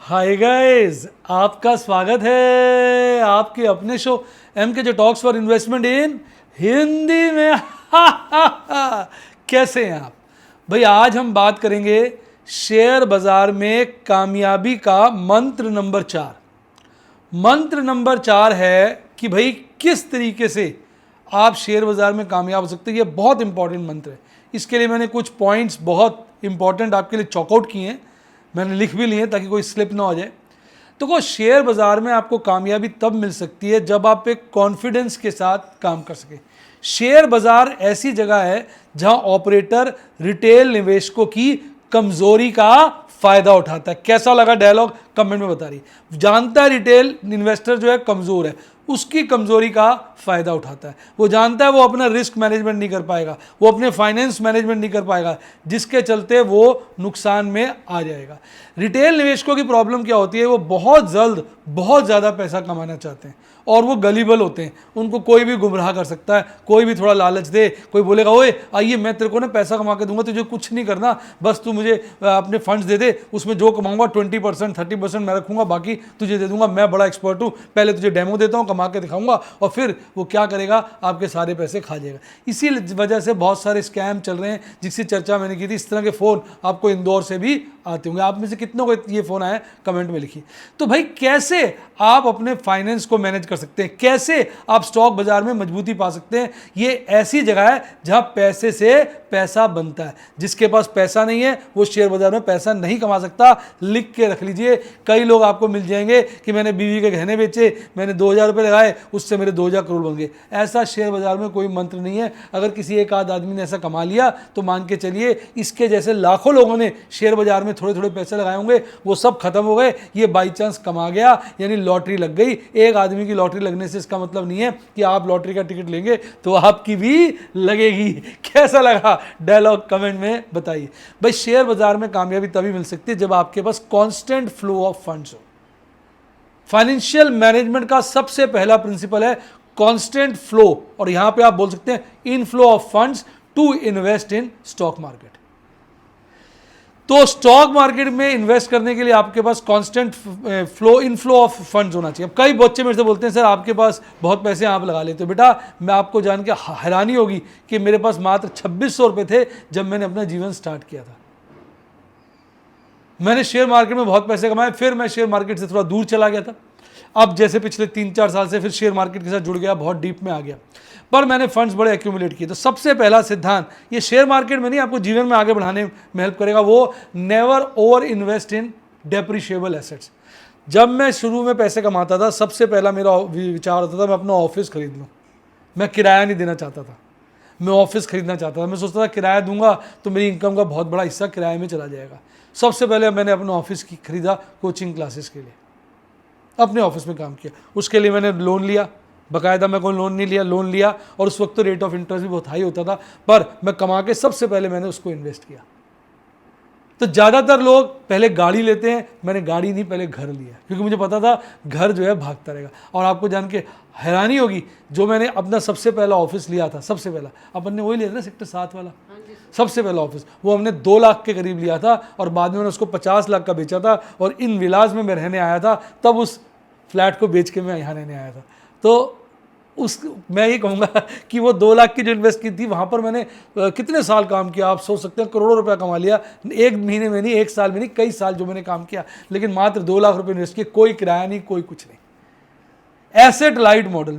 Hi guys, आपका स्वागत है आपके अपने show MKJ talks for investment इन हिंदी में। कैसे हैं आप भाई? आज हम बात करेंगे शेयर बाजार में कामयाबी का मंत्र नंबर 4। मंत्र नंबर 4 है कि भाई किस तरीके से आप शेयर बाजार में कामयाब हो सकते हैं। ये बहुत इंपॉर्टेंट मंत्र है। इसके लिए मैंने कुछ पॉइंट्स बहुत इंपॉर्टेंट आपके लिए चॉकआउट किए हैं, मैंने लिख भी लिए हैं ताकि कोई स्लिप ना हो जाए। तो को शेयर बाजार में आपको कामयाबी तब मिल सकती है जब आप एक कॉन्फिडेंस के साथ काम कर सकें। शेयर बाजार ऐसी जगह है जहां ऑपरेटर रिटेल निवेशकों की कमजोरी का फायदा उठाता है। कैसा लगा डायलॉग कमेंट में बता रही। जानता है रिटेल इन्वेस्टर जो है कमजोर है, उसकी कमजोरी का फायदा उठाता है। वो जानता है वो अपना रिस्क मैनेजमेंट नहीं कर पाएगा, वो अपने फाइनेंस मैनेजमेंट नहीं कर पाएगा, जिसके चलते वो नुकसान में आ जाएगा। रिटेल निवेशकों की प्रॉब्लम क्या होती है? वो बहुत जल्द बहुत ज़्यादा पैसा कमाना चाहते हैं और वो गलीबल होते हैं। उनको कोई भी गुमराह कर सकता है, कोई भी थोड़ा लालच दे, कोई बोलेगा ओए आइए मैं तेरे को ना पैसा कमा के दूंगा, तुझे कुछ नहीं करना, बस तू मुझे अपने फंड्स दे दे, उसमें जो कमाऊंगा 20% 30% मैं रखूंगा, बाकी तुझे दे दूंगा, मैं बड़ा एक्सपर्ट हूँ, पहले तुझे डेमो देता हूँ, कमा के दिखाऊंगा, और फिर वो क्या करेगा, आपके सारे पैसे खा जाएगा। इसी वजह से बहुत सारे स्कैम चल रहे हैं जिसकी चर्चा मैंने की थी। इस तरह के फ़ोन आपको इंदौर से भी आते होंगे। आप में से कितनों को ये फ़ोन आया कमेंट में लिखिए। तो भाई कैसे आप अपने फाइनेंस को मैनेज कर सकते हैं, कैसे आप स्टॉक बाजार में मजबूती पा सकते हैं। ये ऐसी जगह है जहां पैसे से पैसा बनता है। जिसके पास पैसा नहीं है वो शेयर बाजार में पैसा नहीं कमा सकता। लिख के रख लीजिए। कई लोग आपको मिल जाएंगे कि मैंने बीवी के गहने बेचे, मैंने 2000 रुपये लगाए, उससे मेरे 2000 करोड़ बन गए। ऐसा शेयर बाजार में कोई मंत्र नहीं है। अगर किसी एक आध आदमी ने ऐसा कमा लिया तो मान के चलिए इसके जैसे लाखों लोगों ने शेयर बाजार में थोड़े थोड़े पैसे लगाए होंगे, वो सब खत्म हो गए। ये बाई चांस कमा गया, यानी लॉटरी लग गई। एक आदमी की लॉटरी लगने से इसका मतलब नहीं है कि आप लॉटरी का टिकट लेंगे तो आपकी भी लगेगी। कैसा लगा डायलॉग कमेंट में बताइए। भाई शेयर बाजार में कामयाबी तभी मिल सकती है जब आपके पास कांस्टेंट फ्लो ऑफ फंड्स हो। फाइनेंशियल मैनेजमेंट का सबसे पहला प्रिंसिपल है कांस्टेंट फ्लो, और यहां पे आप बोल सकते हैं inflow of funds to invest in stock market. तो स्टॉक मार्केट में इन्वेस्ट करने के लिए आपके पास constant flow inflow of funds होना चाहिए। अब कई बच्चे मेरे से बोलते हैं सर आपके पास बहुत पैसे आप लगा लेते हो। बेटा मैं आपको जान के हैरानी होगी कि मेरे पास मात्र 2600 रुपये थे जब मैंने अपना जीवन स्टार्ट किया था। मैंने शेयर मार्केट में बहुत पैसे कमाए, फिर मैं शेयर मार्केट से थोड़ा दूर चला गया था। अब जैसे पिछले 3-4 साल से फिर शेयर मार्केट के साथ जुड़ गया, बहुत डीप में आ गया, पर मैंने फंड्स बड़े एक्यूमुलेट किए। तो सबसे पहला सिद्धांत, ये शेयर मार्केट में नहीं, आपको जीवन में आगे बढ़ाने में हेल्प करेगा, वो never over invest in depreciable assets. जब मैं शुरू में पैसे कमाता था, सबसे पहला मेरा विचार होता था मैं अपना ऑफिस खरीद लूँ। मैं किराया नहीं देना चाहता था, मैं ऑफिस खरीदना चाहता था। मैं सोचता था किराया दूंगा तो मेरी इनकम का बहुत बड़ा हिस्सा किराए में चला जाएगा। सबसे पहले मैंने अपना ऑफिस की खरीदा कोचिंग क्लासेस के लिए, अपने ऑफिस में काम किया। उसके लिए मैंने लोन लिया, बाकायदा मैं कोई लोन नहीं लिया, लोन लिया, और उस वक्त तो रेट ऑफ इंटरेस्ट भी बहुत हाई होता था, पर मैं कमा के सबसे पहले मैंने उसको इन्वेस्ट किया। तो ज़्यादातर लोग पहले गाड़ी लेते हैं, मैंने गाड़ी नहीं, पहले घर लिया, क्योंकि मुझे पता था घर जो है भागता रहेगा। और आपको जान के हैरानी होगी, जो मैंने अपना सबसे पहला ऑफिस लिया था, सबसे पहला अपन ने वही लिया था ना, सेक्टर 7 वाला, सबसे पहला ऑफिस, वो हमने 2 लाख के करीब लिया था, और बाद में मैंने उसको 50 लाख का बेचा था। और इन विलास में मैं रहने आया था, तब उस फ्लैट को बेच के मैं यहाँ रहने आया था। तो मैं ये कहूँगा कि वो 2 लाख की जो इन्वेस्ट की थी, वहाँ पर मैंने कितने साल काम किया, आप सोच सकते हैं, करोड़ों रुपया कमा लिया। एक महीने में नहीं, एक साल में नहीं, कई साल जो मैंने काम किया, लेकिन मात्र 2 लाख रुपए इन्वेस्ट किए। कोई किराया नहीं, कोई कुछ नहीं। Asset light model.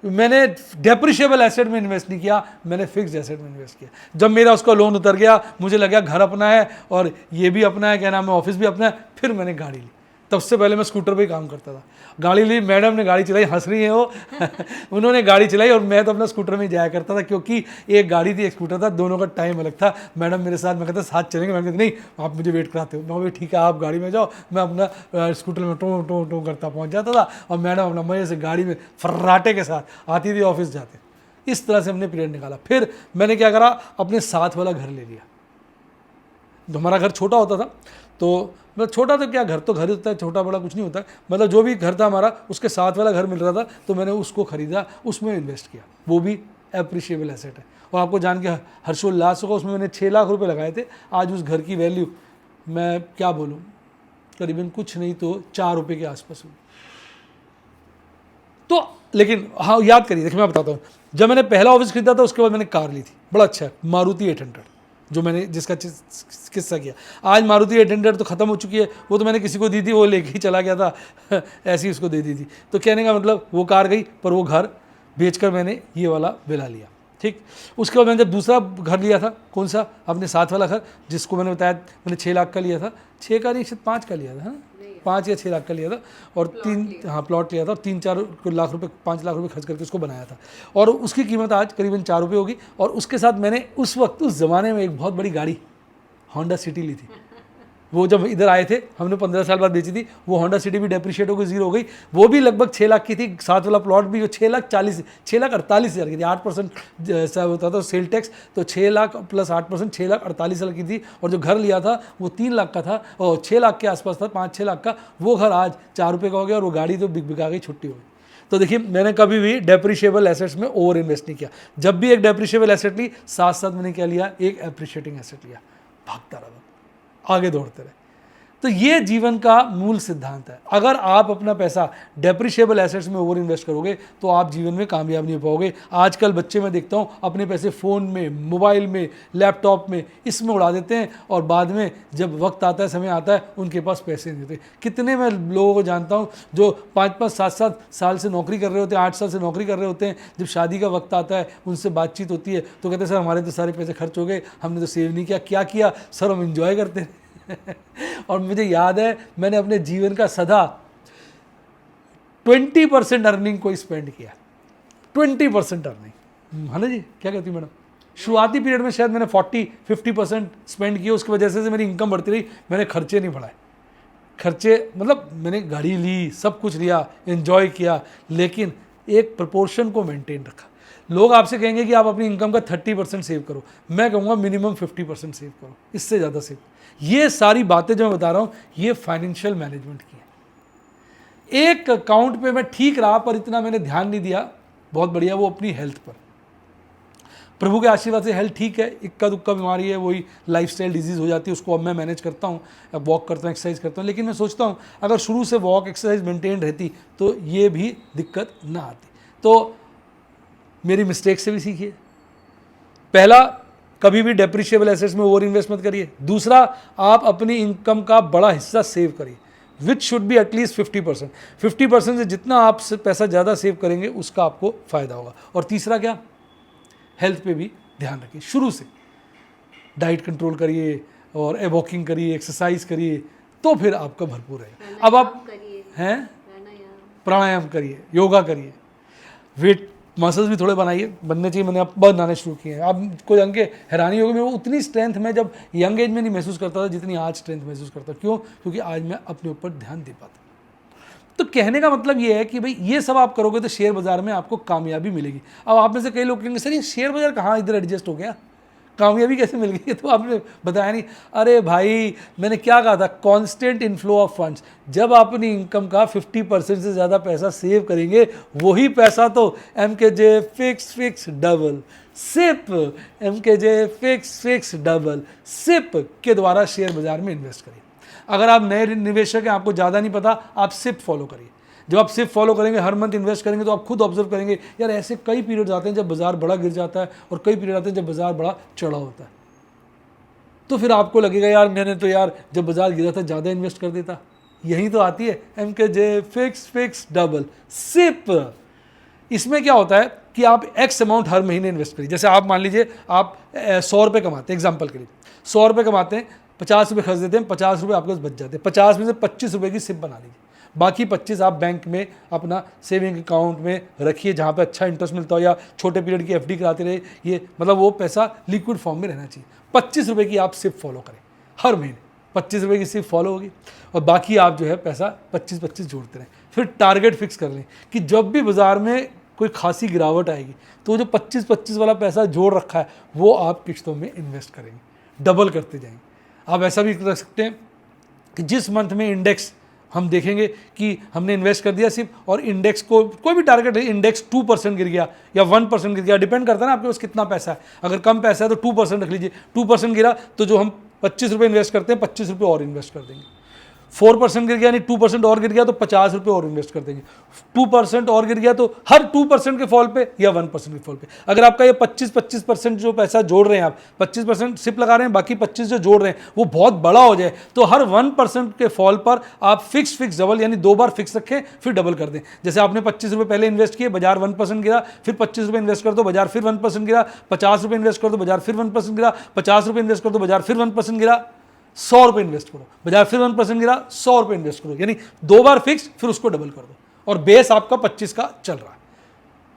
मैंने डेप्रिशिएबल एसेट में इन्वेस्ट नहीं किया, मैंने फिक्स्ड एसेट में इन्वेस्ट किया। जब मेरा उसका लोन उतर गया, मुझे लगा घर अपना है और ये भी अपना है, क्या नाम है, ऑफिस भी अपना है, फिर मैंने गाड़ी ली। तब से पहले मैं स्कूटर पे ही काम करता था। गाड़ी ली, मैडम ने गाड़ी चलाई, हंस रही है वो उन्होंने गाड़ी चलाई और मैं तो अपना स्कूटर में ही जाया करता था, क्योंकि एक गाड़ी थी एक स्कूटर था, दोनों का टाइम अलग था। मैडम मेरे साथ, मैं कहता साथ चलेंगे, मैं कहती नहीं आप मुझे वेट कराते हो। मैं भाई ठीक है आप गाड़ी में जाओ, मैं अपना स्कूटर में टो टो टो करता पहुँच जाता था, और मैडम अपना मजे से गाड़ी में फर्राटे के साथ आती थी, ऑफिस जाते। इस तरह से हमने पीरियड निकाला। फिर मैंने क्या करा, अपने साथ वाला घर ले लिया। हमारा घर छोटा होता था, तो मतलब छोटा तो क्या, घर तो घर होता है, छोटा बड़ा कुछ नहीं होता है, मतलब जो भी घर था हमारा, उसके साथ वाला घर मिल रहा था, तो मैंने उसको खरीदा, उसमें इन्वेस्ट किया। वो भी एप्रिशिएबल एसेट है। और आपको जान के हर्षोल्लास होगा, उसमें मैंने 6 लाख रुपए लगाए थे। आज उस घर की वैल्यू मैं क्या बोलूँ, करीबन कुछ नहीं तो 4 रुपये के आसपास हुई। तो लेकिन हाँ याद करिए, देखिए मैं बताता हूँ, जब मैंने पहला ऑफिस खरीदा था उसके बाद मैंने कार ली थी, बड़ा अच्छा है, मारुति 800, जो मैंने जिसका किस्सा किया। आज मारुति 800 तो ख़त्म हो चुकी है, वो तो मैंने किसी को दी थी, वो लेके ही चला गया था ऐसे ही उसको दे दी थी। तो कहने का मतलब वो कार गई, पर वो घर बेचकर मैंने ये वाला विला लिया। ठीक, उसके बाद मैंने जब दूसरा घर लिया था, कौन सा, अपने साथ वाला घर, जिसको मैंने बताया मैंने 6 लाख का लिया था, 6 का नहीं शायद 5 का लिया था, है ना, 5 या 6 लाख का लिया था, और प्लॉट लिया था, और 3-4 लाख रुपए 5 लाख रुपए खर्च करके उसको बनाया था, और उसकी कीमत आज करीबन 4 रुपये होगी। और उसके साथ मैंने उस वक्त उस ज़माने में एक बहुत बड़ी गाड़ी होंडा सिटी ली थी। वो जब इधर आए थे हमने 15 साल बाद बेची थी, वो होंडा सिटी भी डेप्रिशिएट हो गई, जीरो हो गई। वो भी लगभग 6 लाख की थी, साथ वाला प्लॉट भी 6,48,000 की थी, 8% ऐसा होता था सेल टैक्स, तो 6 लाख प्लस 8%, 6,48,000 की थी। और जो घर लिया था वो 3 लाख का था, और 6 लाख के आसपास था, 5-6 लाख का। वो घर आज 4 रुपये का हो गया, और वो गाड़ी तो बिका गई, छुट्टी हो गई। तो देखिए मैंने कभी भी डेप्रिशिएबल एसेट्स में ओवर इन्वेस्ट नहीं किया। जब भी एक डेप्रिशिएबल एसेट ली, साथ साथ मैंने क्या लिया, एक एप्रिशिएटिंग एसेट लिया, भागता रहा, आगे दौड़ते रहे। तो ये जीवन का मूल सिद्धांत है। अगर आप अपना पैसा डेप्रिशिएबल एसेट्स में ओवर इन्वेस्ट करोगे तो आप जीवन में कामयाब नहीं हो पाओगे। आजकल बच्चे मैं देखता हूँ अपने पैसे फ़ोन में, मोबाइल में, लैपटॉप में, इसमें उड़ा देते हैं, और बाद में जब वक्त आता है, समय आता है, उनके पास पैसे नहीं होते। कितने मैं लोगों को जानता हूँ जो 5-5, 7-7 साल से नौकरी कर रहे होते हैं, 8 साल से नौकरी कर रहे होते हैं, जब शादी का वक्त आता है, उनसे बातचीत होती है तो कहते हैं सर हमारे तो सारे पैसे खर्च हो गए, हमने तो सेव नहीं किया। क्या किया सर, हम इंजॉय करते हैं। और मुझे याद है मैंने अपने जीवन का सदा 20% अर्निंग को स्पेंड किया, 20% अर्निंग, है ना जी, क्या कहती मैडम। शुरुआती पीरियड में शायद मैंने 40-50% स्पेंड किया, उसकी वजह से मेरी इनकम बढ़ती रही, मैंने खर्चे नहीं बढ़ाए। खर्चे मतलब मैंने गाड़ी ली, सब कुछ लिया, एंजॉय किया, लेकिन एक प्रोपोर्शन को मेंटेन रखा। लोग आपसे कहेंगे कि आप अपनी इनकम का 30% सेव करो, मैं कहूँगा मिनिमम 50% सेव करो, इससे ज़्यादा सेव। ये सारी बातें जो मैं बता रहा हूँ ये फाइनेंशियल मैनेजमेंट की है। एक अकाउंट पे मैं ठीक रहा पर इतना मैंने ध्यान नहीं दिया, बहुत बढ़िया, वो अपनी हेल्थ पर। प्रभु के आशीर्वाद से हेल्थ ठीक है, इक्का दुक्का बीमारी है, वही लाइफस्टाइल डिजीज़ हो जाती है, उसको अब मैं मैनेज करता हूँ, अब वॉक करता हूँ, एक्सरसाइज करता हूँ। लेकिन मैं सोचता हूँ अगर शुरू से वॉक एक्सरसाइज मेंटेन रहती तो ये भी दिक्कत ना आती। तो मेरी मिस्टेक से भी सीखिए। पहला, कभी भी डेप्रिशिएबल एसेट्स में ओवर इन्वेस्ट मत करिए। दूसरा, आप अपनी इनकम का बड़ा हिस्सा सेव करिए, विच शुड बी एटलीस्ट 50%। 50% से जितना आप पैसा ज़्यादा सेव करेंगे उसका आपको फ़ायदा होगा। और तीसरा क्या, हेल्थ पे भी ध्यान रखिए, शुरू से डाइट कंट्रोल करिए और वॉकिंग करिए, एक्सरसाइज करिए, तो फिर आपका भरपूर है। अब आप हैं प्राणायाम करिए, योगा करिए, वेट मसल्स भी थोड़े बनने चाहिए। मैंने अब बनाने शुरू किए हैं। अब कोई जान के हैरानी होगी, मैं वो उतनी स्ट्रेंथ मैं जब यंग एज में नहीं महसूस करता था जितनी आज स्ट्रेंथ महसूस करता हूँ। क्यों? क्योंकि आज मैं अपने ऊपर ध्यान दे पाता हूँ। तो कहने का मतलब ये है कि भाई ये सब आप करोगे तो शेयर बाजार में आपको कामयाबी मिलेगी। अब आप में से कई लोग कहेंगे सर ये शेयर बाजार कहाँ इधर एडजस्ट हो गया, कामयाबी कैसे मिल गई? तो आपने बताया नहीं। अरे भाई मैंने क्या कहा था, कांस्टेंट इनफ्लो ऑफ फंड्स। जब आप अपनी इनकम का 50% से ज़्यादा पैसा सेव करेंगे, वही पैसा तो MKJ fix double SIP, MKJ fix double SIP के द्वारा शेयर बाजार में इन्वेस्ट करिए। अगर आप नए निवेशक हैं, आपको ज़्यादा नहीं पता, आप सिप फॉलो करिए। जब आप सिर्फ फॉलो करेंगे, हर मंथ इन्वेस्ट करेंगे, तो आप खुद ऑब्जर्व करेंगे यार ऐसे कई पीरियड्स आते हैं जब बाजार बड़ा गिर जाता है और कई पीरियड आते हैं जब बाजार बड़ा चढ़ा होता है। तो फिर आपको लगेगा यार मैंने तो यार जब बाजार गिरा था ज़्यादा इन्वेस्ट कर देता। यही तो आती है MKJ फिक्स डबल सिप। इसमें क्या होता है कि आप एक्स अमाउंट हर महीने इन्वेस्ट करिए। जैसे आप मान लीजिए आप 100 रुपये कमाते हैं, एग्जाम्पल के लिए 100 रुपये कमाते हैं, 50 रुपये खर्च देते हैं, 50 रुपये आपके पास बच जाते हैं। 50 में से 25 रुपये की सिप बना लीजिए, बाकी 25 आप बैंक में अपना सेविंग अकाउंट में रखिए जहाँ पे अच्छा इंटरेस्ट मिलता हो, या छोटे पीरियड की FD कराते रहे। ये मतलब वो पैसा लिक्विड फॉर्म में रहना चाहिए। 25 रुपये की आप सिप फॉलो करें, हर महीने 25 रुपये की सिप फॉलो होगी, और बाकी आप जो है पैसा 25-25 जोड़ते रहें। फिर टारगेट फिक्स कर लें कि जब भी बाज़ार में कोई खासी गिरावट आएगी तो जो 25-25 वाला पैसा जोड़ रखा है वो आप किश्तों में इन्वेस्ट करेंगे, डबल करते जाएंगे। आप ऐसा भी कर सकते हैं कि जिस मंथ में इंडेक्स हम देखेंगे कि हमने इन्वेस्ट कर दिया सिर्फ, और इंडेक्स को कोई भी टारगेट है, इंडेक्स 2% गिर गया या 1% गिर गया, डिपेंड करता है ना आपके पास कितना पैसा है। अगर कम पैसा है तो 2% रख लीजिए, 2% गिरा तो जो हम 25 रुपये इन्वेस्ट करते हैं 25 रुपये और इन्वेस्ट कर देंगे। 4% गिर गया यानी 2% और गिर गया तो 50 रुपये और इन्वेस्ट कर देंगे। 2% और गिर गया तो हर 2% के फॉल पे या 1% के फॉल पे, अगर आपका ये 25% जो पैसा जोड़ रहे हैं आप, 25% सिप लगा रहे हैं, बाकी 25 जो जोड़ रहे हैं वो बहुत बड़ा हो जाए तो हर 1% के फॉल पर आप फिक्स डबल यानी 2 बार फिक्स रखें फिर डबल कर दें। जैसे आपने 25 रुपये पहले इन्वेस्ट किए, बाजार 1% गिरा, फिर 25 रुपये इन्वेस्ट कर दो, बाजार फिर 1% गिरा, 50 रुपये इन्वेस्ट कर दो, बाजार फिर 1% गिरा, 50 रुपये इन्वेस्ट कर दो, बाजार फिर 1% गिरा, 100 रुपये इन्वेस्ट करो, बाजार फिर 1% गिरा, 100 रुपये इन्वेस्ट करो, यानी 2 बार फिक्स फिर उसको डबल कर दो और बेस आपका 25 का चल रहा है।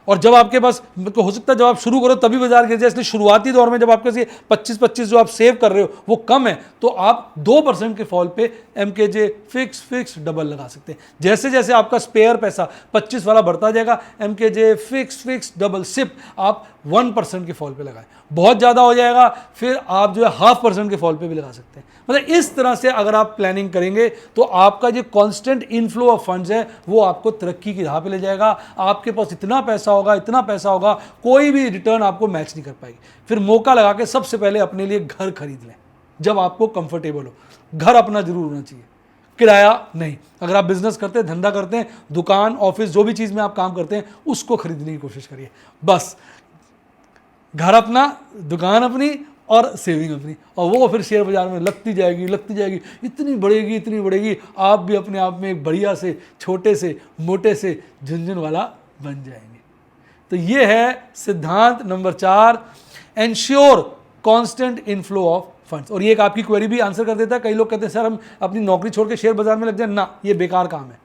और जब आपके पास हो सकता है जब आप शुरू करो तभी बाजार गिर जाए, इसलिए शुरुआती दौर में जब आपके पास 25-25 जो आप सेव कर रहे हो वो कम है तो आप 2% के फॉल पे MKJ फिक्स डबल लगा सकते हैं। जैसे जैसे आपका स्पेयर पैसा 25 वाला बढ़ता जाएगा, MKJ फिक्स डबल सिप आप 1% के फॉल पे लगाएं। बहुत ज़्यादा हो जाएगा फिर आप जो है 0.5% के फॉल पे भी लगा सकते हैं। मतलब इस तरह से अगर आप प्लानिंग करेंगे तो आपका जो कांस्टेंट इनफ्लो ऑफ फंड्स है वो आपको तरक्की की राह पे ले जाएगा। आपके पास इतना पैसा होगा कोई भी रिटर्न आपको मैच नहीं कर पाएगी। फिर मौका लगा के सबसे पहले अपने लिए घर खरीद लें जब आपको कंफर्टेबल हो। घर अपना जरूर होना चाहिए, किराया नहीं। अगर आप बिजनेस करते हैं, धंधा करते हैं, दुकान ऑफिस जो भी चीज़ में आप काम करते हैं उसको खरीदने की कोशिश करिए। बस घर अपना, दुकान अपनी और सेविंग अपनी, और वो फिर शेयर बाजार में लगती जाएगी, इतनी बढ़ेगी, आप भी अपने आप में एक बढ़िया से छोटे से मोटे से झुनझुन वाला बन जाएंगे। तो ये है सिद्धांत number 4, ensure constant inflow of funds. और ये एक आपकी क्वेरी भी आंसर कर देता है। कई लोग कहते हैं सर हम अपनी नौकरी छोड़ के शेयर बाजार में लग जाए ना, ये बेकार काम है।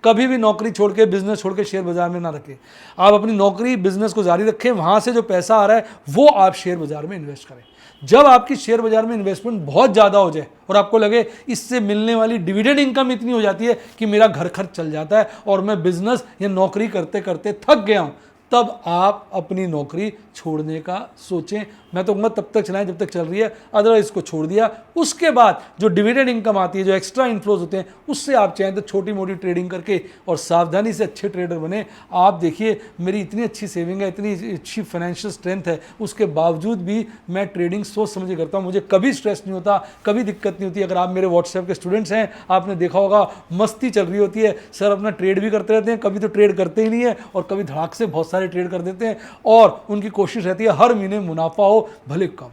कभी भी नौकरी छोड़ के, बिजनेस छोड़ के शेयर बाजार में ना रखें। आप अपनी नौकरी बिजनेस को जारी रखें, वहां से जो पैसा आ रहा है वो आप शेयर बाजार में इन्वेस्ट करें। जब आपकी शेयर बाजार में इन्वेस्टमेंट बहुत ज़्यादा हो जाए और आपको लगे इससे मिलने वाली डिविडेंड इनकम इतनी हो जाती है कि मेरा घर खर्च चल जाता है और मैं बिजनेस या नौकरी करते करते थक गया हूँ, तब आप अपनी नौकरी छोड़ने का सोचें। मैं तो कहूँगा तब तक चलाएं जब तक चल रही है, अदरवाइज इसको छोड़ दिया। उसके बाद जो डिविडेंड इनकम आती है, जो एक्स्ट्रा इनफ्लोज होते हैं, उससे आप चाहें तो छोटी मोटी ट्रेडिंग करके और सावधानी से अच्छे ट्रेडर बने। आप देखिए मेरी इतनी अच्छी सेविंग है, इतनी अच्छी फाइनेंशियल स्ट्रेंथ है, उसके बावजूद भी मैं ट्रेडिंग सोच समझ के करता हूँ। मुझे कभी स्ट्रेस नहीं होता, कभी दिक्कत नहीं होती। अगर आप मेरे व्हाट्सएप के स्टूडेंट्स हैं, आपने देखा होगा मस्ती चल रही होती है, सर अपना ट्रेड भी करते रहते हैं, कभी तो ट्रेड करते ही नहीं है और कभी धड़ाक से बहुत सारे ट्रेड कर देते हैं और उनकी कोशिश रहती है हर महीने मुनाफा हो भले कम।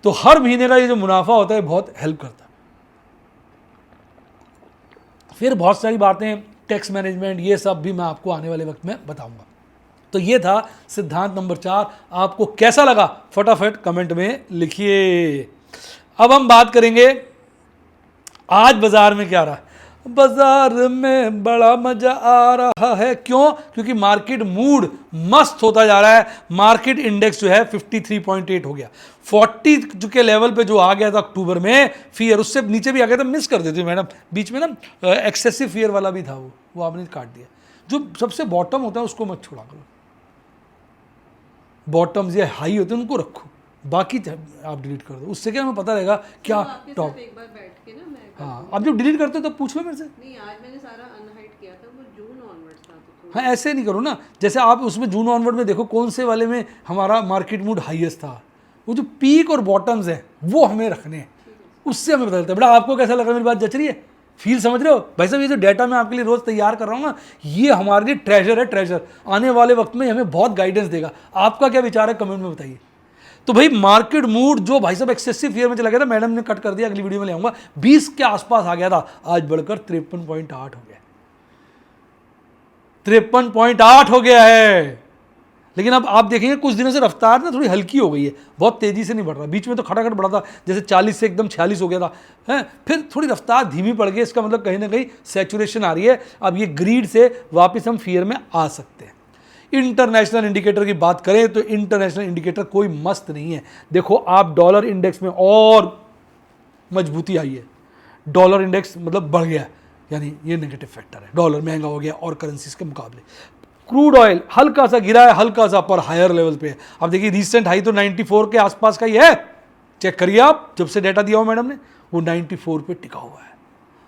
तो हर महीने का ये जो मुनाफा होता है बहुत हेल्प करता है। फिर बहुत सारी बातें, टैक्स मैनेजमेंट, ये सब भी मैं आपको आने वाले वक्त में बताऊंगा। तो ये था सिद्धांत नंबर 4। आपको कैसा लगा फटाफट कमेंट में लिखिए। अब हम बात करेंगे आज बाजार में क्या रहा है। बाजार में बड़ा मजा आ रहा है। क्यों? क्योंकि मार्केट मूड मस्त होता जा रहा है। मार्केट इंडेक्स जो है 53.8 हो गया। 40 के लेवल पे जो आ गया था अक्टूबर में, फियर उससे नीचे भी आ गया था। मिस कर देती मैडम, बीच में ना एक्सेसिव फियर वाला भी था, वो आपने काट दिया। जो सबसे बॉटम होता है उसको मत छोड़ा करो, बॉटम्स या हाई होते हैं उनको रखो, बाकी आप डिलीट कर दो। उससे क्या हमें पता रहेगा क्या टॉप। हाँ, आप जब डिलीट करते हो तो पूछ लो मेरे से। नहीं, आज मैंने सारा अनहाइड किया था, वो जून ऑनवर्ड्स था तो हाँ, ऐसे नहीं करो ना। जैसे आप उसमें जून ऑनवर्ड में देखो कौन से वाले में हमारा मार्केट मूड हाईएस्ट था। वो जो पीक और बॉटम्स है वो हमें रखने हैं, उससे हमें पता चलता है। बेटा आपको कैसा लग रहा है, मेरी बात जच रही है, फील समझ रहे हो भाई साहब? ये जो डाटा मैं आपके लिए रोज तैयार कर रहा हूँ ना, ये हमारे लिए ट्रेजर है, ट्रेजर। आने वाले वक्त में हमें बहुत गाइडेंस देगा। आपका क्या विचार है कमेंट में बताइए। तो भाई मार्केट मूड जो भाई साहब एक्सेसिव फियर में चला गया था, मैडम ने कट कर दिया, अगली वीडियो में ले आऊंगा, 20 के आसपास आ गया था, आज बढ़कर 53.8 हो गया। 53.8 हो गया है। लेकिन अब आप देखेंगे कुछ दिनों से रफ्तार ना थोड़ी हल्की हो गई है, बहुत तेजी से नहीं बढ़ रहा। बीच में तो खटाखट बढ़ा था, जैसे 40 से एकदम 46 हो गया था, है फिर थोड़ी रफ्तार धीमी पड़ गई। इसका मतलब कहीं ना कहीं सैचुरेशन आ रही है। अब ये ग्रीड से वापस हम फियर में आ सकते हैं। इंटरनेशनल इंडिकेटर की बात करें तो इंटरनेशनल इंडिकेटर कोई मस्त नहीं है। देखो आप डॉलर इंडेक्स में और मजबूती आई है। डॉलर इंडेक्स मतलब बढ़ गया, यानी ये नेगेटिव फैक्टर है, डॉलर महंगा हो गया और करेंसीज के मुकाबले। क्रूड ऑयल हल्का सा गिरा है, हल्का सा, पर हायर लेवल पे है। अब देखिए रिसेंट हाई तो 94 के आसपास का ही है, चेक करिए आप, जब से डाटा दिया हो मैडम ने, वो 94 पे टिका हुआ है,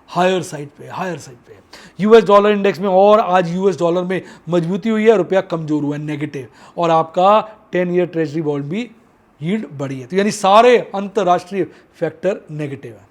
हायर साइड पे, हायर साइड पे। यूएस डॉलर इंडेक्स में और आज यूएस डॉलर में मजबूती हुई है, रुपया कमजोर हुआ है, नेगेटिव, और आपका 10 ईयर ट्रेजरी बॉन्ड भी यील्ड बढ़ी है। तो यानी सारे अंतर्राष्ट्रीय फैक्टर नेगेटिव है।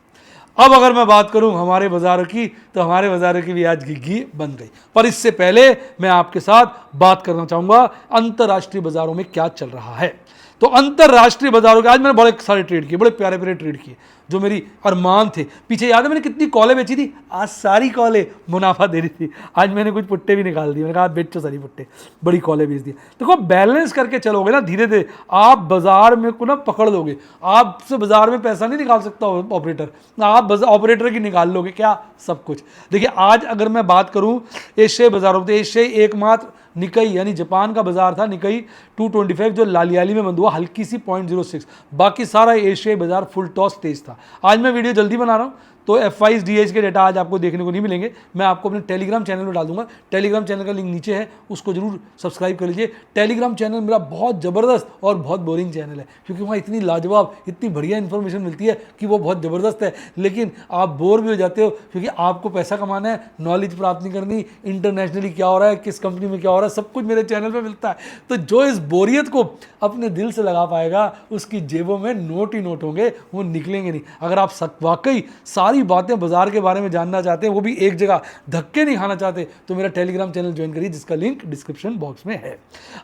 अब अगर मैं बात करूं हमारे बाज़ारों की, तो हमारे बाज़ारों की भी आज घिघी बन गई। पर इससे पहले मैं आपके साथ बात करना चाहूँगा अंतर्राष्ट्रीय बाज़ारों में क्या चल रहा है। तो अंतर्राष्ट्रीय बाज़ारों के आज मैंने बड़े सारे ट्रेड किए, बड़े प्यारे प्यारे ट्रेड किए, जो मेरी अरमान थे। पीछे याद है मैंने कितनी कॉलें बेची थी, आज सारी कॉलें मुनाफा दे रही थी। आज मैंने कुछ पुट्टे भी निकाल दिए, मैंने कहा बेचो सारी पुट्टे, बड़ी कॉलें बेच दी। देखो बैलेंस करके चलोगे ना, धीरे धीरे आप बाजार में को ना पकड़ लोगे। आपसे बाजार में पैसा नहीं निकाल सकता ऑपरेटर, आप ऑपरेटर की निकाल लोगे क्या, सब कुछ। देखिए आज अगर मैं बात करूं एशियाई बाजारों, तो एशियाई एकमात्र निकई यानी जापान का बाजार था, निकई 225 जो लालियाली में बंद हुआ, हल्की सी 0.06, बाकी सारा एशियाई बाजार फुल टॉस तेज था। आज मैं वीडियो जल्दी बना रहा हूँ, तो FIs DH के डेटा आज आपको देखने को नहीं मिलेंगे, मैं आपको अपने टेलीग्राम चैनल में डाल दूंगा। टेलीग्राम चैनल का लिंक नीचे है, उसको जरूर सब्सक्राइब कर लीजिए। टेलीग्राम चैनल मेरा बहुत ज़बरदस्त और बहुत बोरिंग चैनल है, क्योंकि वहाँ इतनी लाजवाब, इतनी बढ़िया इन्फॉर्मेशन मिलती है कि वो बहुत ज़बरदस्त है, लेकिन आप बोर भी हो जाते हो, क्योंकि आपको पैसा कमाना है, नॉलेज प्राप्त नहीं करनी, इंटरनेशनली क्या हो रहा है, किस कंपनी में क्या हो रहा है, सब कुछ मेरे चैनल पर मिलता है। तो जो इस बोरियत को अपने दिल से लगा पाएगा, उसकी जेबों में नोट ही नोट होंगे, वो निकलेंगे नहीं। अगर आप वाकई सारी बातें बाजार के बारे में जानना चाहते हैं, वो भी एक जगह, धक्के नहीं खाना चाहते, तो मेरा टेलीग्राम चैनल ज्वाइन करिए, जिसका लिंक डिस्क्रिप्शन बॉक्स में है।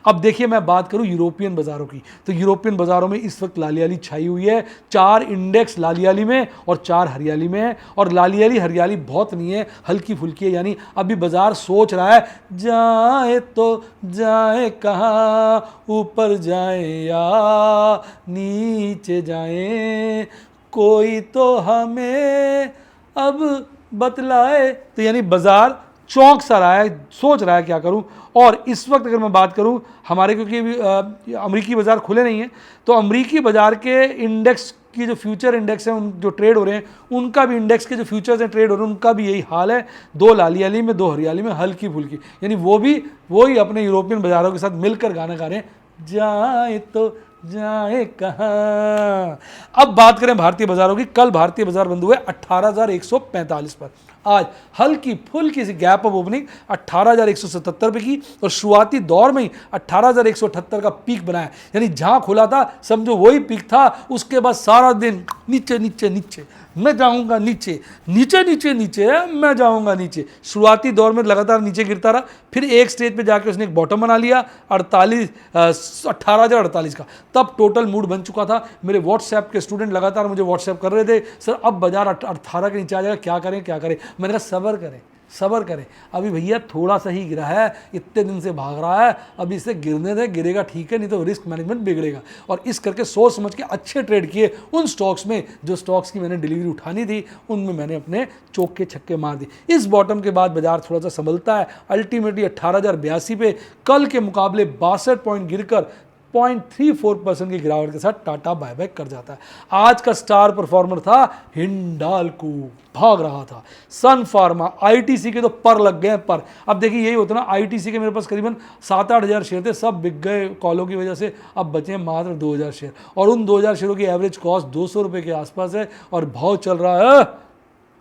अब देखिए मैं बात करूं यूरोपियन बाजारों की, तो यूरोपियन बाजारों में इस वक्त लालियाली छाई हुई है। 4 इंडेक्स लालियाली में और 4 हरियाली में है, और लालियाली हरियाली बहुत नहीं है, हल्की फुल्की है। यानी अभी बाजार सोच रहा है जाए तो जाए कहाँ, ऊपर जाए या नीचे जाए, कोई तो हमें अब बतलाए। तो यानी बाजार चौंक सा रहा है, सोच रहा है क्या करूं। और इस वक्त अगर मैं बात करूं हमारे, क्योंकि अभी अमरीकी बाजार खुले नहीं हैं, तो अमरीकी बाजार के इंडेक्स की जो फ्यूचर इंडेक्स हैं, उन जो ट्रेड हो रहे हैं, उनका भी इंडेक्स के जो फ्यूचर्स हैं ट्रेड हो रहे हैं, उनका भी यही हाल है। 2 लालियाली में 2 हरियाली में, हल्की फुल्की। यानी वो भी वही अपने यूरोपियन बाजारों के साथ मिलकर गाना गा रहे हैं, जाए तो जाए कहाँ। अब बात करें भारतीय बाजारों की, कल भारतीय बाजार बंद हुए 18,145 पर। आज हल्की फुल्की सी गैप ऑफ ओपनिंग 18,177 पे की, और शुरुआती दौर में ही 18,178 का पीक बनाया। यानी जहां खुला था समझो वही पीक था, उसके बाद सारा दिन नीचे नीचे नीचे, मैं जाऊंगा नीचे, नीचे नीचे नीचे, मैं जाऊंगा नीचे। शुरुआती दौर में लगातार नीचे गिरता रहा, फिर एक स्टेज पे जाके उसने एक बॉटम बना लिया 18,048 का। तब टोटल मूड बन चुका था। मेरे व्हाट्सएप के स्टूडेंट लगातार मुझे व्हाट्सएप कर रहे थे, सर अब बाजार 18 के नीचे आ जाएगा, क्या करें क्या करें। मैंने कहा सब्र करें, सब्र करें, अभी भैया थोड़ा सा ही गिरा है, इतने दिन से भाग रहा है, अभी इसे गिरने दे, गिरेगा ठीक है, नहीं तो रिस्क मैनेजमेंट बिगड़ेगा। और इस करके सोच समझ के अच्छे ट्रेड किए उन स्टॉक्स में, जो स्टॉक्स की मैंने डिलीवरी उठानी थी, उनमें मैंने अपने चौके छक्के मार दिए। इस बॉटम के बाद बाजार थोड़ा सा संभलता है, अल्टीमेटली 18,082 पे कल के मुकाबले 62 पॉइंट गिरकर 0.34% की गिरावट के साथ टाटा बायबैक कर जाता है। आज का स्टार परफॉर्मर था हिंडाल्को, भाग रहा था। सन फार्मा, ITC के तो पर लग गए पर। अब देखिए यही होता ना, ITC के मेरे पास करीबन 7-8 हज़ार शेयर थे, सब बिक गए कॉलों की वजह से, अब बचे मात्र 2,000 शेयर, और उन 2,000 शेयरों की एवरेज कॉस्ट 200 रुपये के आसपास है, और भाव चल रहा है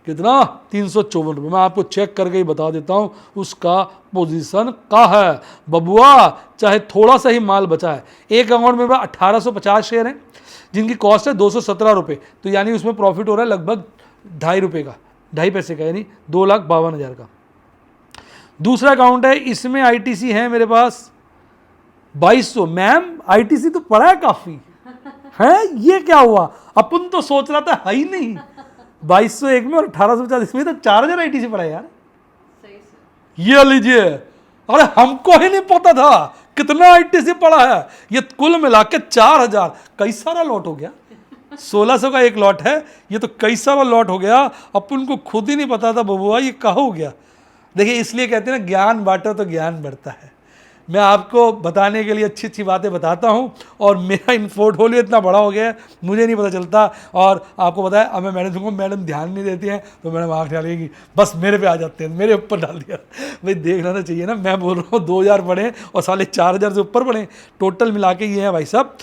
कितना, 354 रुपये। मैं आपको चेक करके ही बता देता हूँ उसका पोजीशन का है बबुआ, चाहे थोड़ा सा ही माल बचा है। एक अकाउंट में 1850 शेयर हैं, जिनकी कॉस्ट है 217 रुपये, तो यानी उसमें प्रॉफिट हो रहा है लगभग 2.5 रुपये का, 2.5 पैसे का, यानी 2,52,000 का। दूसरा अकाउंट है, इसमें ITC है मेरे पास 2200। मैम ITC तो पड़ा है काफ़ी है, ये क्या हुआ, अपन तो सोच रहा था है ही नहीं। 2201 में और 1850 इसमें तो 4,000 ITC पड़ा है यार, सही सर। ये लीजिए। अरे हमको ही नहीं पता था कितना ITC पड़ा है, ये कुल मिला के 4,000, कई सारा लॉट हो गया। 1,600 का एक लॉट है, ये तो कई सारा लॉट हो गया, अपन को खुद ही नहीं पता था बबुआ ये कहाँ हो गया। देखिए इसलिए कहते हैं ना, ज्ञान बांटो तो ज्ञान बढ़ता है। मैं आपको बताने के लिए अच्छी अच्छी बातें बताता हूँ, और मेरा इन पोर्टफोलियो इतना बड़ा हो गया है मुझे नहीं पता चलता। और आपको पता है, अब मैं मैडम को, मैडम ध्यान नहीं देती हैं, तो मैडम आँख डालेगी, बस मेरे पे आ जाते हैं, मेरे ऊपर डाल दिया। भाई देखना तो चाहिए ना, मैं बोल रहा हूँ 2,000 पढ़े और साले 4,000 से ऊपर पढ़े, टोटल मिला के ये है भाई साहब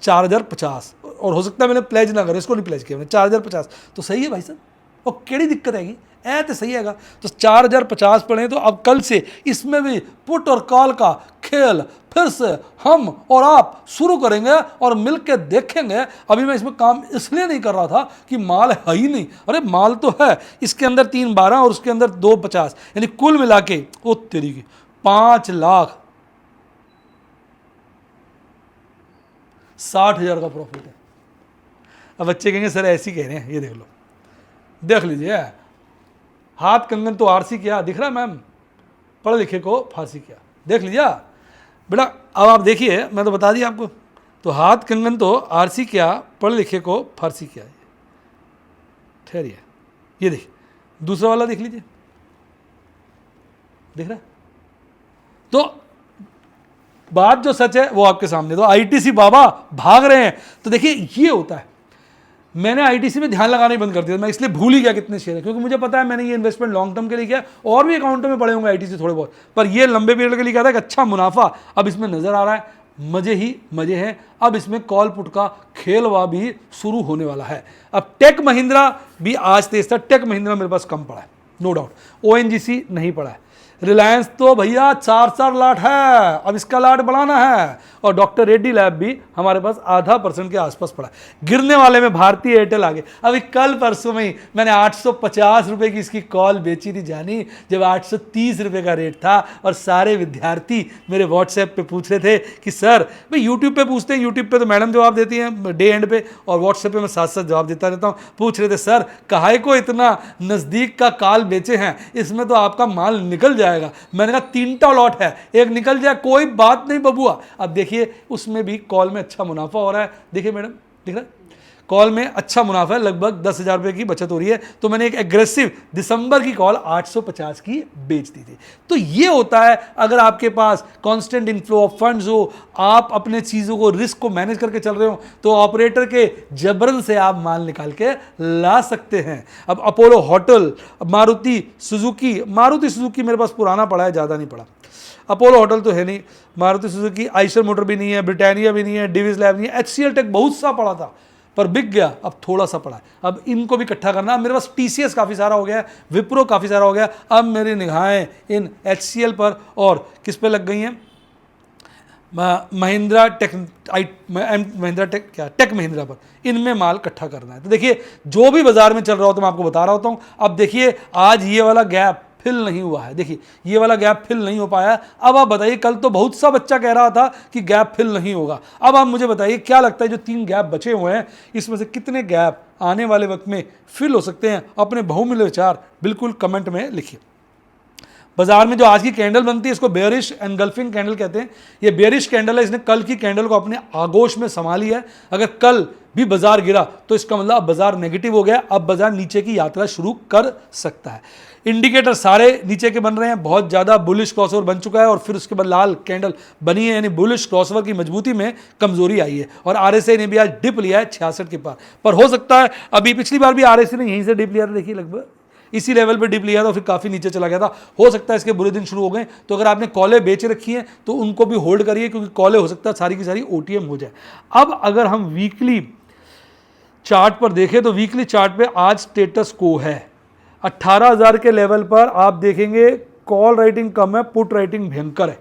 4,050। और हो सकता है मैंने प्लेज ना करें, इसको नहीं प्लेज किया मैंने, 4,050 तो सही है भाई साहब, और केड़ी दिक्कत हैगी, ऐ तो सही हैगा। तो 4050 पड़े तो अब कल से इसमें भी पुट और कॉल का खेल फिर से हम और आप शुरू करेंगे और मिलकर देखेंगे। अभी मैं इसमें काम इसलिए नहीं कर रहा था कि माल है ही नहीं, अरे माल तो है, इसके अंदर 312 और उसके अंदर 250, यानी कुल मिला के वो तेरी की 5,60,000 का प्रॉफिट है। अब बच्चे कहेंगे सर ऐसे कह रहे हैं, ये देख लो, देख लीजिए, हाथ कंगन तो आरसी किया, दिख रहा है मैम, पढ़े लिखे को फांसी किया, देख लीजिए बेटा। अब आप देखिए, मैं तो बता दिया आपको, तो हाथ कंगन तो आरसी किया, पढ़े लिखे को फांसी किया। ठहरिए, ये देखिए दूसरा वाला देख लीजिए, दिख रहा है। तो बात जो सच है वो आपके सामने, तो आईटीसी बाबा भाग रहे हैं। तो देखिए ये होता है, मैंने आईटीसी में ध्यान लगाना ही बंद कर दिया, मैं इसलिए भूल ही गया कितने शेयर है, क्योंकि मुझे पता है मैंने ये इन्वेस्टमेंट लॉन्ग टर्म के लिए किया, और भी अकाउंटों में पड़े होंगे आईटीसी थोड़े बहुत, पर ये लंबे पीरियड के लिए क्या था कि अच्छा मुनाफा अब इसमें नजर आ रहा है, मजे ही मजे हैं। अब इसमें कॉल पुट का खेलवा भी शुरू होने वाला है। अब टेक महिंद्रा भी आज तेज था, टेक महिंद्रा मेरे पास कम पड़ा है नो डाउट, ओएनजीसी नहीं पड़ा है, रिलायंस तो भैया 4 लाट है, अब इसका लाट बढ़ाना है, और डॉक्टर रेड्डी लैब भी हमारे पास 0.5% के आसपास पड़ा है। गिरने वाले में भारतीय एयरटेल आगे। अभी कल परसों में ही मैंने 850 रुपये की इसकी कॉल बेची थी जानी, जब 830 रुपये का रेट था, और सारे विद्यार्थी मेरे व्हाट्सएप पे पूछ रहे थे कि सर, भाई यूट्यूब पे पूछते हैं, यूट्यूब पे तो मैडम जवाब देती हैं डे एंड पे, और व्हाट्सएप पे मैं साथ साथ जवाब देता रहता हूँ। पूछ रहे थे सर काहे को इतना नज़दीक का कॉल बेचे हैं, इसमें तो आपका माल निकल जाएगा। मैंने कहा 3 लॉट है, एक निकल जाए कोई बात नहीं बबुआ। अब देखिए उसमें भी कॉल में अच्छा मुनाफा हो रहा है, देखिए मैडम दिख रहा है, कॉल में अच्छा मुनाफा है, लगभग 10,000 रुपये की बचत हो रही है। तो मैंने एक एग्रेसिव दिसंबर की कॉल 850 की बेच दी थी। तो ये होता है अगर आपके पास कांस्टेंट इनफ्लो ऑफ फंड्स हो, आप अपने चीज़ों को, रिस्क को मैनेज करके चल रहे हो, तो ऑपरेटर के जबरन से आप माल निकाल के ला सकते हैं। अब अपोलो होटल, मारुति सुजुकी मेरे पास पुराना पड़ा है, ज़्यादा नहीं पड़ा। अपोलो होटल तो है नहीं, मारुति सुजुकी, आइशर मोटर भी नहीं है, ब्रिटानिया भी नहीं है, डिविस लैब नहीं है, एचसीएल टेक बहुत सा पड़ा था पर बिक गया, अब थोड़ा सा पड़ा है। अब इनको भी इकट्ठा करना। अब मेरे पास टीसीएस काफ़ी सारा हो गया है, विप्रो काफ़ी सारा हो गया। अब मेरी निगाहें इन एचसीएल पर और किस पे लग गई हैं, महिंद्रा टेक महिंद्रा पर, इनमें माल इकट्ठा करना है। तो देखिए जो भी बाजार में चल रहा हो तो मैं आपको बता रहा होता हूँ। अब देखिए आज ये वाला गैप फिल नहीं हुआ है, देखिए ये वाला गैप फिल नहीं हो पाया। अब आप बताइए, कल तो बहुत सा बच्चा कह रहा था कि गैप फिल नहीं होगा, अब आप मुझे बताइए क्या लगता है जो 3 गैप बचे हुए हैं इसमें से कितने गैप आने वाले वक्त में फिल हो सकते हैं? अपने बहुमूल्य विचार बिल्कुल कमेंट में लिखिए। बाजार में जो आज की कैंडल बनती है इसको बेयरिश एनगल्फिंग कैंडल कहते हैं। ये बेयरिश कैंडल है, इसने कल की कैंडल को अपने आगोश में संभाल लिया है। अगर कल भी बाजार गिरा तो इसका मतलब अब बाजार नेगेटिव हो गया, अब बाजार नीचे की यात्रा शुरू कर सकता है। इंडिकेटर सारे नीचे के बन रहे हैं, बहुत ज़्यादा बुलिश क्रॉसओवर बन चुका है और फिर उसके बाद लाल कैंडल बनी है, यानी बुलिश क्रॉसओवर की मजबूती में कमजोरी आई है। और आरएसआई ने भी आज डिप लिया है 66 के पार, पर हो सकता है अभी पिछली बार भी आरएसआई ने यहीं से डिप लिया था, देखिए लगभग इसी लेवल पे डिप लिया था, फिर काफ़ी नीचे चला गया था। हो सकता है इसके बुरे दिन शुरू हो गए, तो अगर आपने कॉलें बेच रखी हैं तो उनको भी होल्ड करिए, क्योंकि कॉलें हो सकता है सारी की सारी ओटीएम हो जाए। अब अगर हम वीकली चार्ट पर देखें तो वीकली चार्ट पे आज स्टेटस को है 18,000 के लेवल पर। आप देखेंगे कॉल राइटिंग कम है, पुट राइटिंग भयंकर है।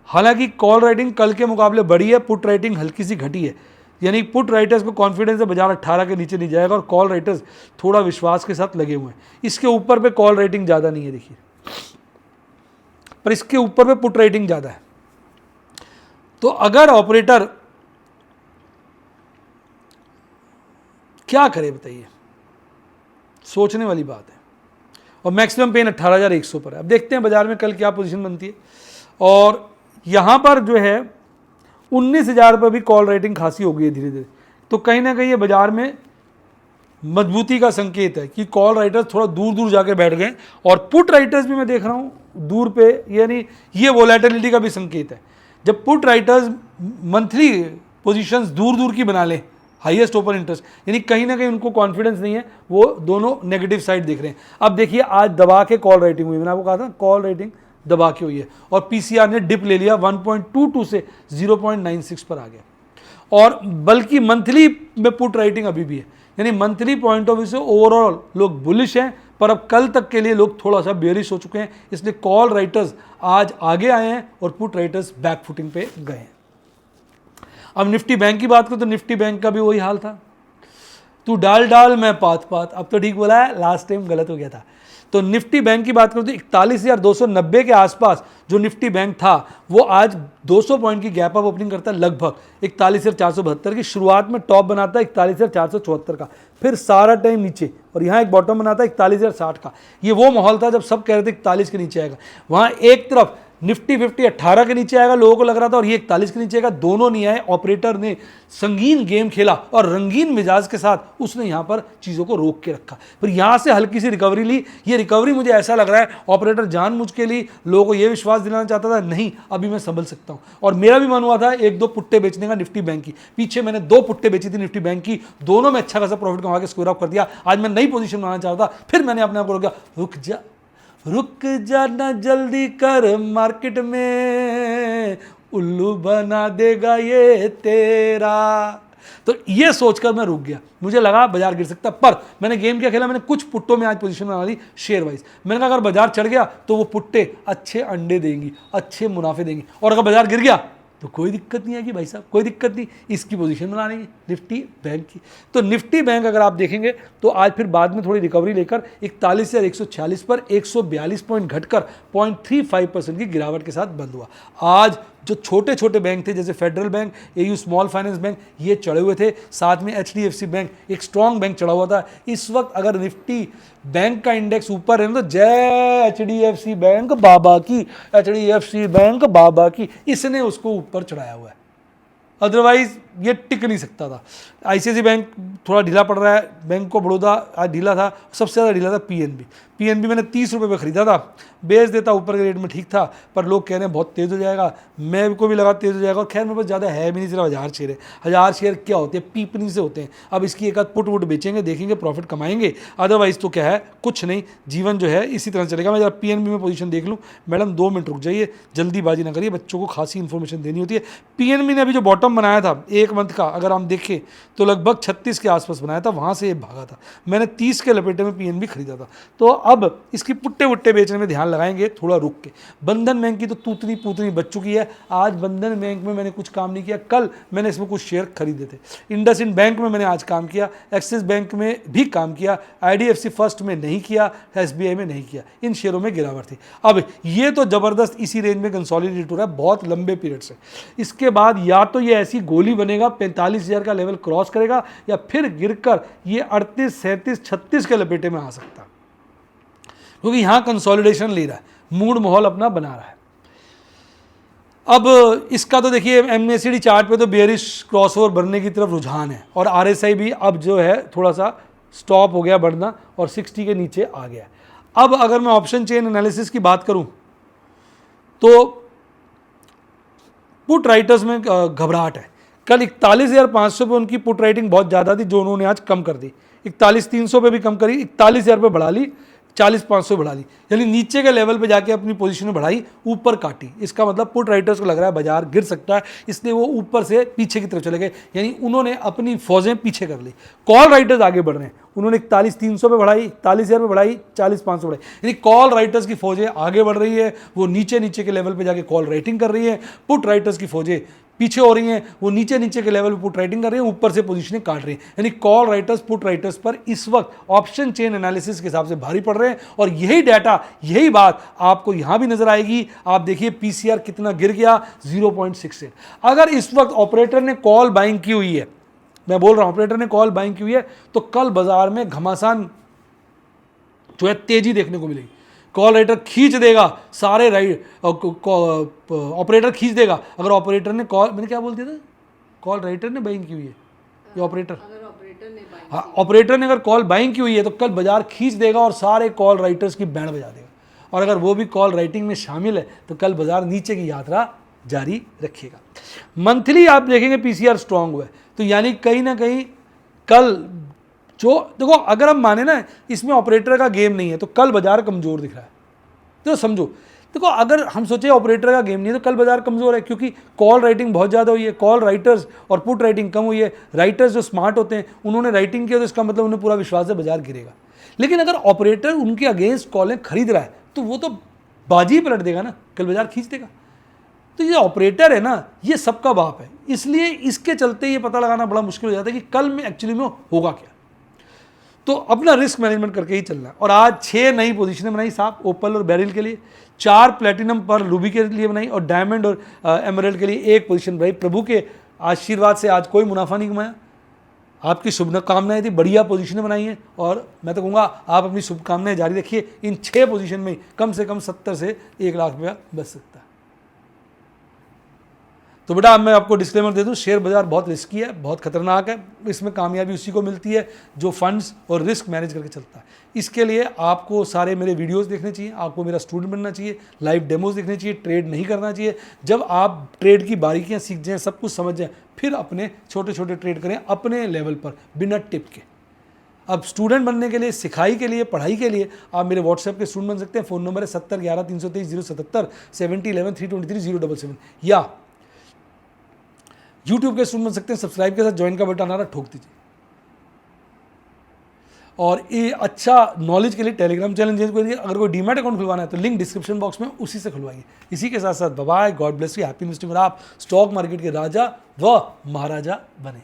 हालांकि कॉल राइटिंग कल के मुकाबले बढ़ी है, पुट राइटिंग हल्की सी घटी है, यानी पुट राइटर्स को कॉन्फिडेंस है बाजार 18 के नीचे नहीं जाएगा, और कॉल राइटर्स थोड़ा विश्वास के साथ लगे हुए हैं। इसके ऊपर पे कॉल राइटिंग ज़्यादा नहीं है देखिए, पर इसके ऊपर पे पुट राइटिंग ज़्यादा है। तो अगर ऑपरेटर क्या करे बताइए, सोचने वाली बात है। और मैक्सिमम पेन 18,100 पर है। अब देखते हैं बाजार में कल क्या पोजीशन बनती है। और यहाँ पर जो है 19,000 पर भी कॉल रेटिंग खासी हो गई है धीरे धीरे, तो कहीं ना कहीं ये बाजार में मजबूती का संकेत है कि कॉल राइटर्स थोड़ा दूर दूर जाके बैठ गए, और पुट राइटर्स भी मैं देख रहा हूँ दूर पे, यानी ये वोलेटिलिटी का भी संकेत है। जब पुट राइटर्स मंथली पोजीशंस दूर दूर की बना लें, हाईएस्ट ओपन इंटरेस्ट, यानी कहीं ना कहीं उनको कॉन्फिडेंस नहीं है, वो दोनों नेगेटिव साइड देख रहे हैं। अब देखिए आज दबा के कॉल राइटिंग हुई, मैंने आपको कहा था कॉल राइटिंग दबा के हुई है, और पीसीआर ने डिप ले लिया 1.22 से 0.96 पर आ गया। और बल्कि मंथली में पुट राइटिंग अभी भी है, यानी मंथली पॉइंट ऑफ व्यू से ओवरऑल लोग बुलिश हैं, पर अब कल तक के लिए लोग थोड़ा सा बेरिश हो चुके हैं, इसलिए कॉल राइटर्स आज आगे आए हैं और पुट राइटर्स बैक फुटिंग पे गए हैं। अब निफ्टी बैंक की बात करें तो निफ्टी बैंक का भी वही हाल था, तू डाल डाल मैं पात पात, अब तो ठीक बोला है, लास्ट टाइम गलत हो गया था। तो निफ्टी बैंक की बात करूं तो 41,290 के आसपास जो निफ्टी बैंक था वो आज 200 पॉइंट की गैप अप ओपनिंग करता है, लगभग 41,472 की शुरुआत में टॉप बनाता है 41,474 का, फिर सारा टाइम नीचे और यहाँ एक बॉटम बनाता है 41,060 का। ये वो माहौल था जब सब कह रहे थे 41 के नीचे आएगा, वहाँ एक तरफ निफ्टी 50 18 के नीचे आएगा लोगों को लग रहा था और ये 41 के नीचे आएगा, दोनों नहीं आए। ऑपरेटर ने संगीन गेम खेला और रंगीन मिजाज के साथ उसने यहाँ पर चीज़ों को रोक के रखा, फिर यहाँ से हल्की सी रिकवरी ली। ये रिकवरी मुझे ऐसा लग रहा है ऑपरेटर जानबूझ के लिए लोगों को ये विश्वास दिलाना चाहता था नहीं अभी मैं संभल सकता हूँ, और मेरा भी मन हुआ था एक दो पुट्टे बेचने का निफ्टी बैंक की। पीछे मैंने 2 पुट्टे बेची थी निफ्टी बैंक की, दोनों में अच्छा खासा प्रॉफिट कमा के स्क्वायर अप कर दिया। आज मैं नई पोजीशन बनाना चाहता था, फिर मैंने अपने आप को रोका, रुक जाना जल्दी कर, मार्केट में उल्लू बना देगा ये तेरा। तो ये सोचकर मैं रुक गया, मुझे लगा बाजार गिर सकता, पर मैंने गेम क्या खेला, मैंने कुछ पुट्टों में आज पोजीशन बना ली शेयर वाइज। मैंने कहा अगर बाजार चढ़ गया तो वो पुट्टे अच्छे अंडे देंगी, अच्छे मुनाफे देंगी, और अगर बाजार गिर गया तो कोई दिक्कत नहीं आएगी भाई साहब, कोई दिक्कत नहीं, इसकी पोजीशन बना लेंगे निफ्टी बैंक की। तो निफ्टी बैंक अगर आप देखेंगे तो आज फिर बाद में थोड़ी रिकवरी लेकर 41,146 पर 142 पॉइंट घटकर 0.35% की गिरावट के साथ बंद हुआ। आज जो छोटे छोटे बैंक थे जैसे federal bank, AU small finance bank, ये चढ़े हुए थे, साथ में HDFC बैंक एक स्ट्रॉन्ग बैंक चढ़ा हुआ था। इस वक्त अगर निफ्टी बैंक का इंडेक्स ऊपर है तो जय HDFC बैंक बाबा की, HDFC बैंक बाबा की, इसने उसको ऊपर चढ़ाया हुआ है, अदरवाइज ये टिक नहीं सकता था। ICICI बैंक थोड़ा ढीला पड़ रहा है, बैंक ऑफ बड़ौदा आज ढीला था, सबसे ज़्यादा ढीला था PNB मैंने 30 रुपये पे खरीदा था, बेच देता ऊपर के रेट में ठीक था, पर लोग कह रहे हैं बहुत तेज़ हो जाएगा, मैं को भी लगा तेज़ हो जाएगा, और खैर मेरे पास ज़्यादा है भी नहीं, सिर्फ 1000 शेयर है। 1000 शेयर क्या होते हैं, पीपनी से होते हैं। अब इसकी एक आध पुट वुट बेचेंगे, देखेंगे प्रॉफिट कमाएंगे, अदरवाइज तो क्या है कुछ नहीं, जीवन जो है इसी तरह चलेगा। मैं जरा PNB में पोजीशन देख लूँ। मैडम 2 मिनट रुक जाइए, जल्दीबाजी ना करिए, बच्चों को खासी इन्फॉर्मेशन देनी होती है। PNB ने अभी जो बॉटम बनाया था एक मंथ का अगर हम देखें तो लगभग 36 के आसपास बनाया था, वहाँ से ये भागा था। मैंने 30 के लपेटे में PNB खरीदा था। तो अब इसकी पुट्टे वुट्टे बेचने में ध्यान लगाएंगे थोड़ा रुक के। बंधन बैंक की तो तूतनी पूतनी बच चुकी है, आज बंधन बैंक में मैंने कुछ काम नहीं किया, कल मैंने इसमें कुछ शेयर खरीदे थे। इंडसइंड बैंक में मैंने आज काम किया, एक्सिस बैंक में भी काम किया, IDFC फर्स्ट में नहीं किया, SBI में नहीं किया, इन शेयरों में गिरावट थी। अब ये तो ज़बरदस्त इसी रेंज में कंसोलिडेट हो रहा है बहुत लंबे पीरियड से। इसके बाद या तो ये ऐसी गोली बनेगा 45,000 का लेवल क्रॉस करेगा, या फिर गिरकर ये 38, 37, 36 के लपेटे में आ सकता है, क्योंकि यहां कंसोलिडेशन ले रहा है, मूड माहौल अपना बना रहा है। अब इसका तो देखिए MACD चार्ट पे तो बेयरिश क्रॉसओवर बनने की तरफ रुझान है, और RSI भी अब जो है थोड़ा सा स्टॉप हो गया बढ़ना और 60 के नीचे आ गया। अब अगर मैं ऑप्शन चेन एनालिसिस की बात करूं तो पुट राइटर्स में घबराहट है। कल 41,500 पे उनकी पुट राइटिंग बहुत ज़्यादा थी, जो उन्होंने आज कम कर दी, 41,300 पे भी कम करी, 41,000 पे बढ़ा ली, 40,500 बढ़ा ली, यानी नीचे के लेवल पे जाके अपनी पोजीशन बढ़ाई, ऊपर काटी। इसका मतलब पुट राइटर्स को लग रहा है बाजार गिर सकता है, इसलिए वो ऊपर से पीछे की तरफ चले गए, यानी उन्होंने अपनी फौजें पीछे कर ली। कॉल राइटर्स आगे बढ़ रहे हैं, उन्होंने 41,300 पे बढ़ाई, 41,000 पे बढ़ाई, 40,500 बढ़ाई, यानी कॉल राइटर्स की फौजें आगे बढ़ रही है, वो नीचे नीचे के लेवल पे जाके कॉल राइटिंग कर रही है। पुट राइटर्स की फौजें पीछे हो रही हैं, वो नीचे नीचे के लेवल पे पुट राइटिंग कर रही हैं, ऊपर से पोजीशनें काट रही हैं, यानी कॉल राइटर्स पुट राइटर्स पर इस वक्त ऑप्शन चेन एनालिसिस के हिसाब से भारी पड़ रहे हैं। और यही डाटा, यही बात आपको यहां भी नजर आएगी। आप देखिए PCR कितना गिर गया, 0.68। अगर इस वक्त ऑपरेटर ने कॉल बाइंग की हुई है, मैं बोल रहा हूं ऑपरेटर ने कॉल बाइंग की हुई है, तो कल बाजार में घमासान जो है तेजी देखने को मिलेगी। कॉल राइटर खींच देगा सारे ऑपरेटर खींच देगा। अगर ऑपरेटर ने कॉल, मैंने क्या बोल दिया था, कॉल राइटर ने बाइंग की हुई है या ऑपरेटर, अगर ऑपरेटर ने बाइंग हाँ ऑपरेटर ने अगर कॉल बाइंग की हुई है तो कल बाजार खींच देगा और सारे कॉल राइटर्स की बैंड बजा देगा। और अगर वो भी कॉल राइटिंग में शामिल है तो कल बाजार नीचे की यात्रा जारी रखेगा। मंथली आप देखेंगे PCR स्ट्रांग हुआ है, तो यानी कहीं ना कहीं कल जो देखो, अगर हम माने ना इसमें ऑपरेटर का गेम नहीं है तो कल बाजार कमजोर दिख रहा है। तो समझो देखो अगर हम सोचे ऑपरेटर का गेम नहीं है तो कल बाजार कमज़ोर है, क्योंकि कॉल राइटिंग बहुत ज़्यादा हुई है, कॉल राइटर्स और पुट राइटिंग कम हुई है। राइटर्स जो स्मार्ट होते हैं उन्होंने राइटिंग किया तो इसका मतलब उन्हें पूरा विश्वास है बाजार गिरेगा। लेकिन अगर ऑपरेटर उनके अगेंस्ट कॉलें खरीद रहा है तो वो तो बाजी पलट देगा ना, कल बाजार खींच देगा। तो ये ऑपरेटर है ना, ये सबका बाप है, इसलिए इसके चलते ये पता लगाना बड़ा मुश्किल हो जाता है कि कल में एक्चुअली में होगा क्या। तो अपना रिस्क मैनेजमेंट करके ही चलना है। और आज 6 नई पोजीशनें बनाई साहब, ओपल और बेरिल के लिए, 4 प्लेटिनम पर रूबी के लिए बनाई, और डायमंड और एमराल्ड के लिए 1 पोजीशन बनाई। प्रभु के आशीर्वाद से आज कोई मुनाफा नहीं कमाया, आपकी शुभकामनाएं थी, बढ़िया पोजीशनें बनाई हैं, और मैं तो कहूँगा आप अपनी शुभकामनाएं जारी रखिए। इन 6 पोजीशन में कम से कम 70 से 1 लाख रुपया बच सकता है। तो बेटा अब मैं आपको डिस्क्लेमर दे दूं, शेयर बाजार बहुत रिस्की है, बहुत खतरनाक है। इसमें कामयाबी उसी को मिलती है जो फंड्स और रिस्क मैनेज करके चलता है। इसके लिए आपको सारे मेरे वीडियोस देखने चाहिए, आपको मेरा स्टूडेंट बनना चाहिए, लाइव डेमोज देखने चाहिए, ट्रेड नहीं करना चाहिए। जब आप ट्रेड की बारीकियां सीख जाएं, सब कुछ समझ जाएं, फिर अपने छोटे छोटे ट्रेड करें अपने लेवल पर, बिना टिप के। अब स्टूडेंट बनने के लिए, सिखाई के लिए, पढ़ाई के लिए आप मेरे व्हाट्सएप के स्टूडेंट बन सकते हैं। फ़ोन नंबर है 7011 323 077 7011 323 077, या यूट्यूब के स्टूडेंट बन सकते हैं। सब्सक्राइब के साथ ज्वाइन का बटन आ रहा, ठोक दीजिए। और ये अच्छा नॉलेज के लिए टेलीग्राम चैनल ज्वाइन करिए। अगर कोई डीमैट अकाउंट खुलवाना है तो लिंक डिस्क्रिप्शन बॉक्स में, उसी से खुलवाइए। इसी के साथ साथ bye, God bless you, happy investing, और आप स्टॉक मार्केट के राजा व महाराजा बने।